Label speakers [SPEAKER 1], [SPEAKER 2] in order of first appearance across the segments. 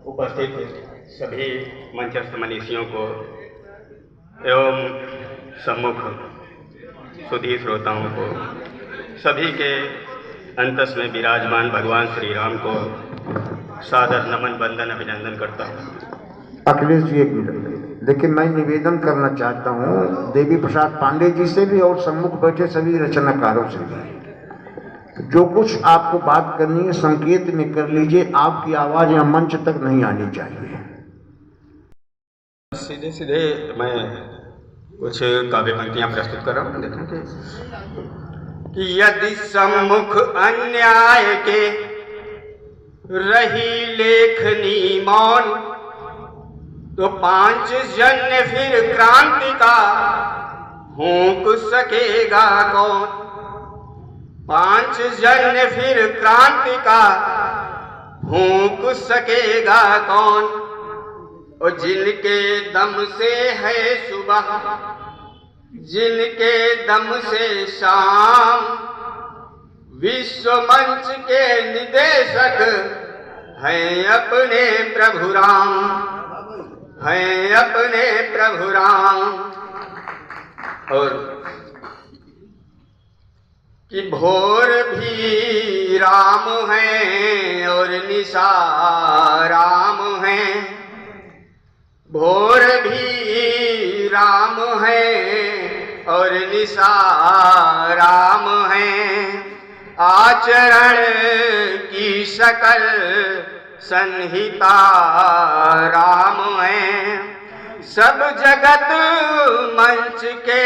[SPEAKER 1] उपस्थित सभी मंचस्थ मनीषियों को एवं सम्मुख सुधी श्रोताओं को, सभी के अंतस में विराजमान भगवान श्री राम को सादर नमन वंदन अभिनंदन करता हूँ।
[SPEAKER 2] अखिलेश जी एक मिनट देखिए, मैं निवेदन करना चाहता हूँ देवी प्रसाद पांडे जी से भी और सम्मुख बैठे सभी रचनाकारों से भी, जो कुछ आपको बात करनी है संकेत में कर लीजिए, आपकी आवाज यहाँ मंच तक नहीं आनी चाहिए।
[SPEAKER 1] सीधे सीधे मैं कुछ काव्य पंक्तियां प्रस्तुत कर रहा हूँ। देखें कि यदि सम्मुख अन्याय के रही लेखनी मौन, तो 5 जन्य फिर क्रांति का फूंक सकेगा कौन। 5 जन्य फिर क्रांति का फूंक सकेगा कौन। और जिनके दम से है सुबह, जिनके दम से शाम, विश्व मंच के निदेशक हैं अपने प्रभु राम, हैं अपने प्रभु राम। और कि भोर भी राम हैं और निशा राम हैं, भोर भी राम हैं और निशा राम हैं। आचरण की शकल संहिता राम हैं। सब जगत मंच के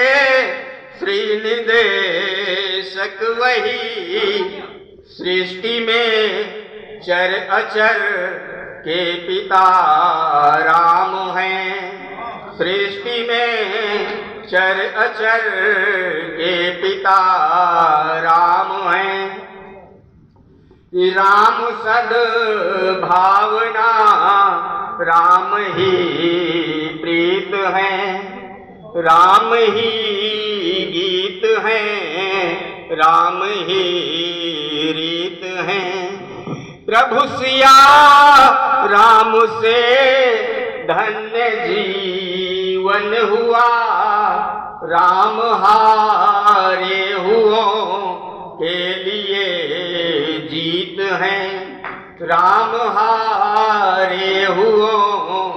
[SPEAKER 1] श्री निदेशक वही, सृष्टि में चर अचर के पिता राम हैं। सृष्टि में चर अचर के पिता राम हैं। राम सद भावना राम ही प्रीत हैं, राम ही गीत हैं, राम ही रीत हैं। प्रभु सिया राम से धन्य जीवन हुआ, राम हारे हुओं के लिए जीत हैं, राम हारे हुओं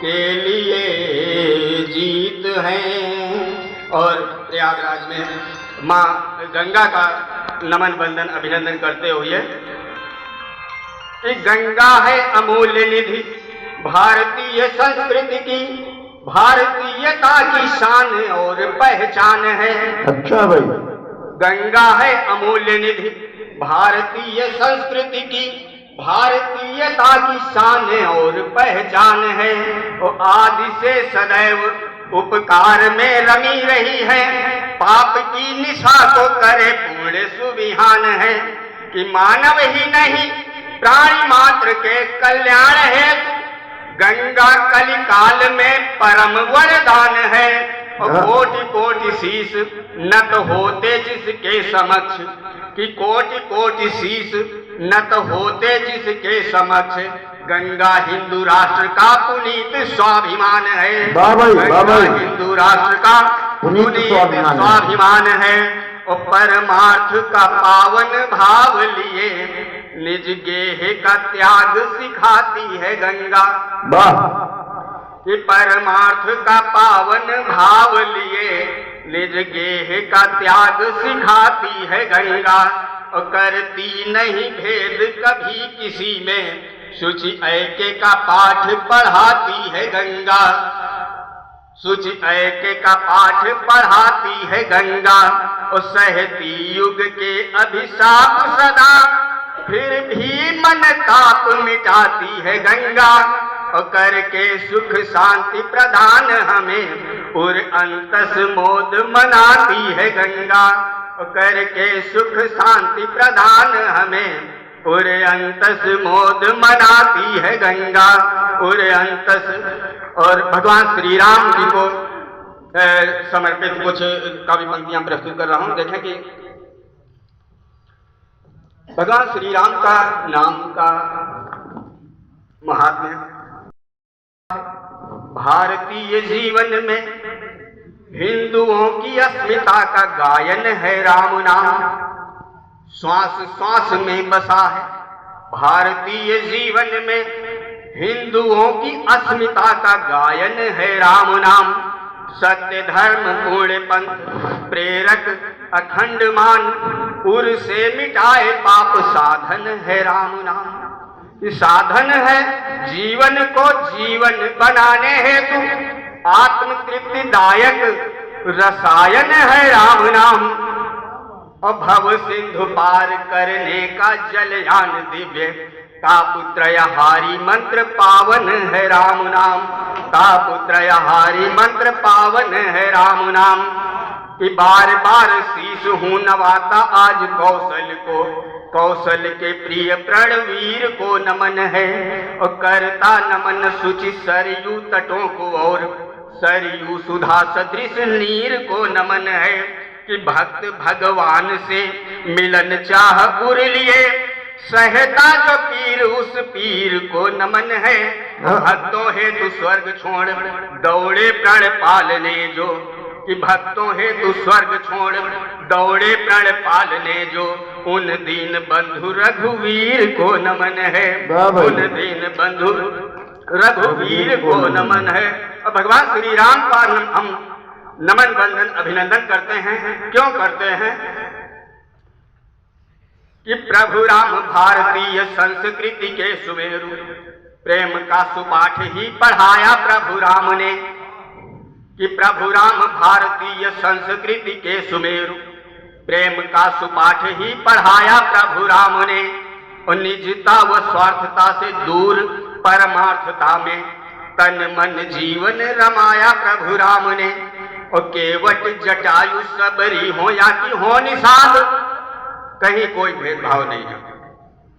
[SPEAKER 1] के लिए जीत हैं। और प्रयागराज में माँ गंगा का नमन वंदन अभिनंदन करते हुए कि गंगा है अमूल्य निधि भारतीय संस्कृति की, भारतीयता की शान और पहचान है।
[SPEAKER 2] अच्छा भाई,
[SPEAKER 1] गंगा है अमूल्य निधि भारतीय संस्कृति की, भारतीयता की शान और पहचान है। और आदि से सदैव उपकार में रमी रही है, पाप की निशा को करे पूर्ण सुविहान है। कि मानव ही नहीं प्राणी मात्र के कल्याण है, गंगा कलिकाल में परम वरदान है। और कोटि कोटि शीश नत होते जिसके समक्ष, कि कोटि कोटि शीश नत होते जिसके समक्ष। गंगा हिंदू राष्ट्र का पुनीत स्वाभिमान है, गंगा हिंदू राष्ट्र का पुनीत स्वाभिमान है। और परमार्थ का पावन भाव लिए निज गेह का त्याग सिखाती है गंगा। कि परमार्थ का पावन भाव लिए निज गेह का त्याग सिखाती है गंगा। और करती नहीं भेद कभी किसी में, शुचि ऐके का पाठ पढ़ाती है गंगा, शुचि ऐके का पाठ पढ़ाती है गंगा। और सहती युग के अभिशाप सदा, फिर भी मन ताप मिटाती है गंगा। और करके सुख शांति प्रदान हमें और अंतस मोद मनाती है गंगा। और करके सुख शांति प्रदान हमें और अंतस मोद मनाती है गंगा, और अंतस। और भगवान श्री राम जी को समर्पित कुछ काव्य पंक्तियां प्रस्तुत कर रहा हूं। देखें कि भगवान श्री राम का नाम का महात्मा में भारतीय जीवन में हिंदुओं की अस्मिता का गायन है राम नाम। श्वास श्वास में बसा है भारतीय जीवन में हिंदुओं की अस्मिता का गायन है राम नाम। सत्य धर्म पूर्ण पंथ प्रेरक अखंड मान, उर से मिटाए पाप साधन है राम नाम। साधन है जीवन को जीवन बनाने हेतु आत्म तृप्तिदायक रसायन है राम नाम। और भव सिंधु पार करने का जलयान दिव्य तापत्रयहारी मंत्र पावन है राम नाम। तापत्रयहारी मंत्र पावन है राम नाम। कि बार बार शीश हूं नवाता आज कौशल के प्रिय प्रणवीर को नमन है। और करता नमन सुचि सरयू तटों को और सरयू सुधा सदृश नीर को नमन है। कि भक्त भगवान से मिलन चाह उर लिए सहता जो पीर उस पीर को नमन है। भक्तों हेतु स्वर्ग छोड़ दौड़े प्रण पालने जो, कि भक्तों हेतु स्वर्ग छोड़ दौड़े प्रण पालने जो, उन दीन बंधु रघुवीर को नमन है। उन दीन बंधु रघुवीर को नमन है। और भगवान श्री राम का हम नमन बंधन अभिनंदन करते हैं। क्यों करते हैं? कि प्रभु राम भारतीय संस्कृति के सुमेरु, प्रेम का सुपाठ ही पढ़ाया प्रभु राम ने। कि प्रभु राम भारतीय संस्कृति के सुमेरु, प्रेम का सुपाठ ही पढ़ाया प्रभु राम ने। और निजता व स्वार्थता से दूर परमार्थता में तन मन जीवन रमाया प्रभु राम ने। और केवट जटायु सबरी हो या कि हो निषाद, कहीं कोई भेदभाव नहीं है।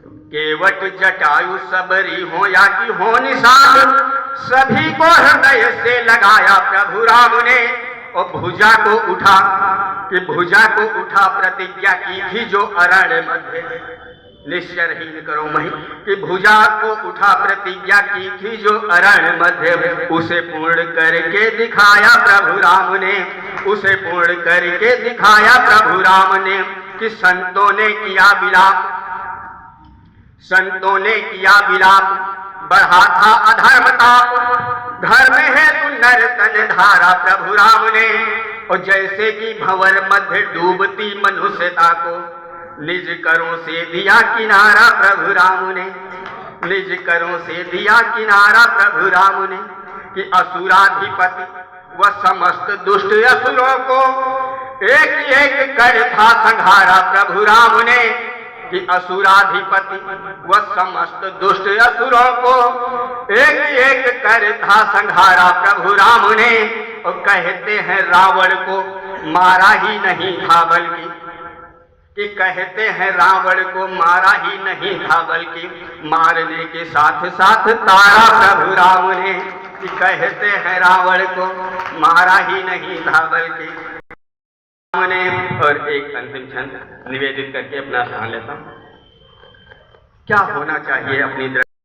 [SPEAKER 1] केवट जटायु सबरी हो या कि हो निषाद, सभी को हृदय से लगाया प्रभु राम ने। और भुजा को उठा प्रतिज्ञा की थी जो अरण्य मध्य निश्चरहीन करो मही। कि भुजा को उठा प्रतिज्ञा की थी जो अरण्य मध्य, उसे पूर्ण करके दिखाया प्रभु राम ने। उसे पूर्ण करके दिखाया प्रभु राम ने। कि संतों ने किया विलाप बढ़ा था अधर्मता, धर्म है तू नर्तन धारा प्रभु राम ने। और जैसे कि भंवर मध्य डूबती मनुष्यता को निज करों से दिया किनारा प्रभु राम ने। निज करों से दिया किनारा प्रभु राम ने। कि असुराधिपति व समस्त दुष्ट असुरों को एक एक कर था संहारा प्रभु राम ने। कि असुराधिपति व समस्त दुष्ट असुरों को एक एक कर था संहारा प्रभु राम ने। और कहते हैं रावण को मारा ही नहीं था बल्कि, कि कहते हैं रावण को मारा ही नहीं था बल्कि मारने के साथ साथ तारा प्रभु राम ने। कि कहते हैं रावण को मारा ही नहीं था बल्कि ने। और एक अंतिम छंद निवेदित करके अपना स्थान लेता हूं। क्या होना चाहिए अपनी दृष्टि?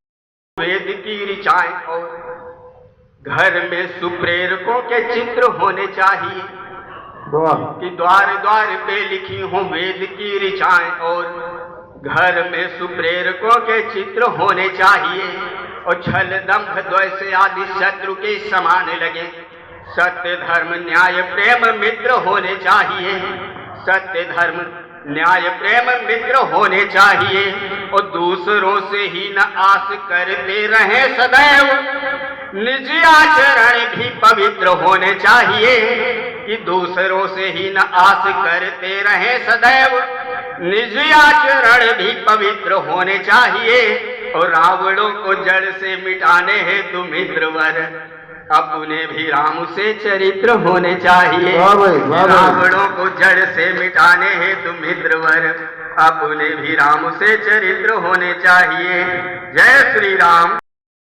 [SPEAKER 1] वेद की ऋचाएं और घर में सुप्रेरकों के चित्र होने चाहिए। कि द्वार द्वार पे लिखी हो वेद की ऋचाएं और घर में सुप्रेरकों के चित्र होने चाहिए। और छल दंभ द्वेष आदि शत्रु के समान लगे। सत्य धर्म न्याय प्रेम मित्र होने चाहिए। सत्य धर्म न्याय प्रेम मित्र होने चाहिए। और दूसरों से ही न आस करते रहे सदैव, निज आचरण भी पवित्र होने चाहिए। कि दूसरों से ही न आस करते रहे सदैव, निज आचरण भी पवित्र होने चाहिए। और रावणों को जड़ से मिटाने हेतु मित्रवर, अपने भी राम से चरित्र होने चाहिए। रावणों को जड़ से मिटाने हेतु मित्रवर, अपने भी राम से चरित्र होने चाहिए। जय श्री राम।